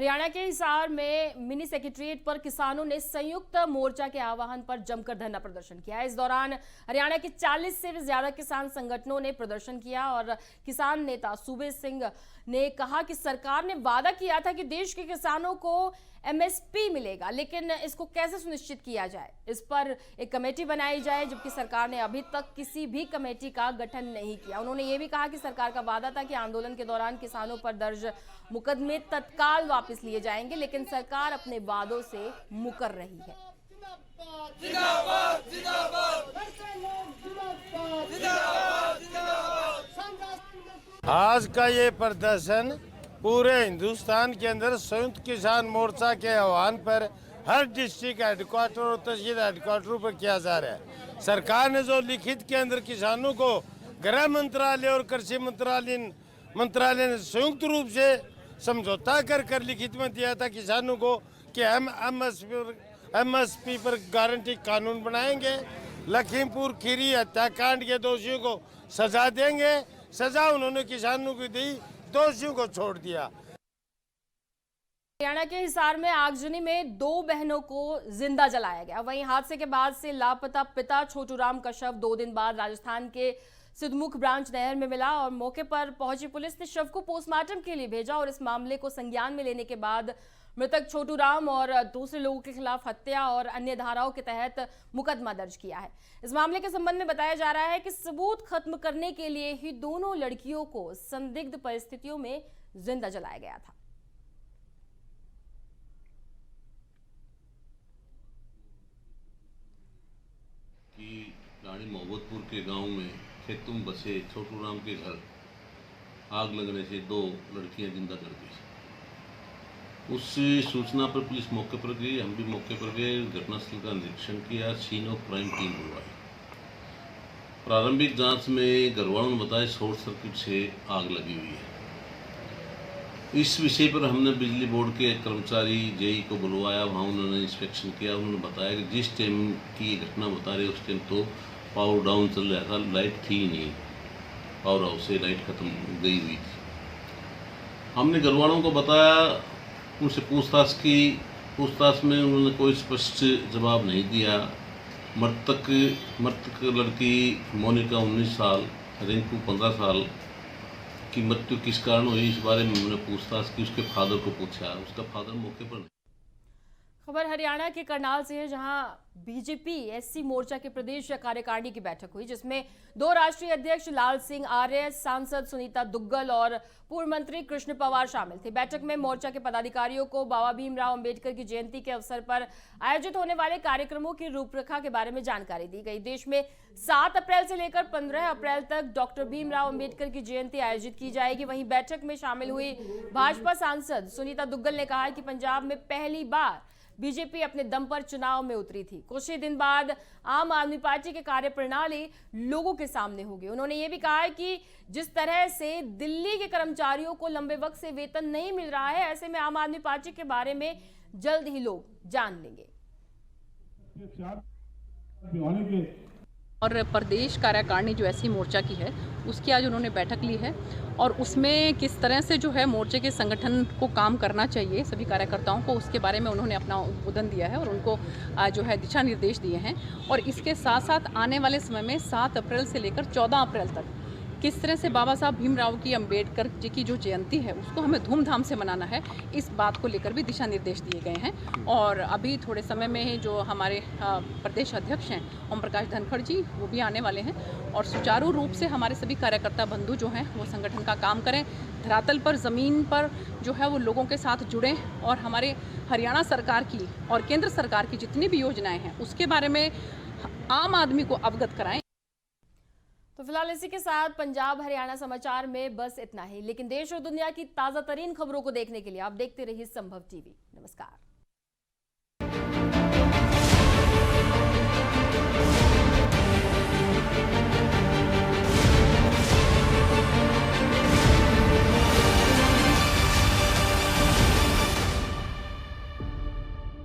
हरियाणा के हिसार में mini secretariat पर किसानों ने संयुक्त मोर्चा के आह्वान पर जमकर धरना प्रदर्शन किया। इस दौरान हरियाणा के 40 से भी ज्यादा किसान संगठनों ने प्रदर्शन किया और किसान नेता सूबे सिंह ने कहा कि सरकार ने वादा किया था कि देश के किसानों को एमएसपी मिलेगा, लेकिन इसको कैसे सुनिश्चित किया जाए, इस पर एक कमेटी बनाई जाए, जबकि सरकार ने अभी तक किसी भी कमेटी का गठन नहीं किया। उन्होंने ये भी कहा कि सरकार का वादा था कि आंदोलन के दौरान किसानों पर दर्ज मुकदमे तत्काल वापस लिए जाएंगे, लेकिन सरकार अपने वादों से मुकर रही है। आज का ये प्रदर्शन पूरे हिंदुस्तान के अंदर संयुक्त किसान मोर्चा के आह्वान पर हर डिस्ट्रिक्ट हेडक्वार्टर और तहसील हेडक्वार्टर पर किया जा रहा है। सरकार ने जो लिखित के अंदर किसानों को गृह मंत्रालय और कृषि मंत्रालय ने संयुक्त रूप से समझौता कर लिखित में दिया था किसानों को कि हम एमएसपी पर गारंटी कानून बनाएंगे, लखीमपुर खीरी हत्याकांड के दोषियों को सजा देंगे। सजा उन्होंने किसानों को दी, दोषियों को छोड़ दिया। हरियाणा के हिसार में आगजनी में 2 बहनों को जिंदा जलाया गया। वहीं हादसे के बाद से लापता पिता छोटूराम का शव 2 दिन बाद राजस्थान के सिद्धमुख ब्रांच नहर में मिला और मौके पर पहुंची पुलिस ने शव को पोस्टमार्टम के लिए भेजा और इस मामले को संज्ञान में लेने के बाद मृतक छोटूराम और दूसरे लोगों के खिलाफ हत्या और अन्य धाराओं के तहत मुकदमा दर्ज किया है। इस मामले के संबंध में बताया जा रहा है कि सबूत खत्म करने के लिए ही दोनों लड़कियों को संदिग्ध परिस्थितियों में जिंदा जलाया गया था। रानी मोहब्बतपुर के गांव में खेतों में बसे छोटूराम के घर आग लगने से 2 लड़कियां जिंदा कर दी। उस सूचना पर पुलिस मौके पर गई, हम भी मौके पर गए, घटनास्थल का निरीक्षण किया, सीन ऑफ क्राइम टीम बुलवाई। प्रारंभिक जांच में घरवालों ने बताया शॉर्ट सर्किट से आग लगी हुई है। इस विषय पर हमने बिजली बोर्ड के कर्मचारी जेई को बुलवाया, वहाँ उन्होंने इंस्पेक्शन किया। उन्होंने बताया कि जिस टाइम की घटना बता रहे उस टाइम तो पावर डाउन चल रहा था, लाइट थी नहीं, पावर हाउस से लाइट खत्म गई हुई थी। हमने घरवालों को बताया, उनसे पूछताछ में उन्होंने कोई स्पष्ट जवाब नहीं दिया। मृतक लड़की मोनिका 19 साल, रिंकू 15 साल की मृत्यु किस कारण हुई, इस बारे में उन्होंने पूछताछ की। उसके फादर को पूछा, उसका फादर मौके पर नहीं। खबर हरियाणा के करनाल से है, जहां बीजेपी एससी मोर्चा के प्रदेश कार्यकारिणी की बैठक हुई, जिसमें 2 राष्ट्रीय अध्यक्ष लाल सिंह आर्य, सांसद सुनीता दुग्गल और पूर्व मंत्री कृष्ण पवार शामिल थे। बैठक में मोर्चा के पदाधिकारियों को बाबा भीमराव अंबेडकर की जयंती के अवसर पर आयोजित होने वाले कार्यक्रमों की रूपरेखा के बारे में जानकारी दी गई। देश में 7 अप्रैल से लेकर 15 अप्रैल तक डॉक्टर भीमराव अंबेडकर की जयंती आयोजित की जाएगी। वहीं बैठक में शामिल हुई भाजपा सांसद सुनीता दुग्गल ने कहा कि पंजाब में पहली बार बीजेपी अपने दम पर चुनाव में उतरी थी। कुछ ही दिन बाद आम आदमी पार्टी के कार्यप्रणाली लोगों के सामने होगी। उन्होंने ये भी कहा कि जिस तरह से दिल्ली के कर्मचारियों को लंबे वक्त से वेतन नहीं मिल रहा है, ऐसे में आम आदमी पार्टी के बारे में जल्द ही लोग जान लेंगे। और प्रदेश कार्यकारिणी जो ऐसी मोर्चा की है उसकी आज उन्होंने बैठक ली है और उसमें किस तरह से जो है मोर्चे के संगठन को काम करना चाहिए सभी कार्यकर्ताओं को, उसके बारे में उन्होंने अपना उद्बोधन दिया है और उनको जो है दिशा निर्देश दिए हैं। और इसके साथ साथ आने वाले समय में 7 अप्रैल से लेकर 14 अप्रैल तक किस तरह से बाबा साहब भीमराव की अंबेडकर जी की जो जयंती है उसको हमें धूमधाम से मनाना है, इस बात को लेकर भी दिशा निर्देश दिए गए हैं। और अभी थोड़े समय में ही जो हमारे प्रदेश अध्यक्ष हैं ओम प्रकाश धनखड़ जी, वो भी आने वाले हैं और सुचारू रूप से हमारे सभी कार्यकर्ता बंधु जो हैं वो संगठन का काम करें, धरातल पर ज़मीन पर जो है वो लोगों के साथ जुड़ें और हमारे हरियाणा सरकार की और केंद्र सरकार की जितनी भी योजनाएँ हैं उसके बारे में आम आदमी को अवगत कराएं। तो फिलहाल इसी के साथ पंजाब हरियाणा समाचार में बस इतना ही, लेकिन देश और दुनिया की ताजा तरीन खबरों को देखने के लिए आप देखते रहिए संभव टीवी। नमस्कार।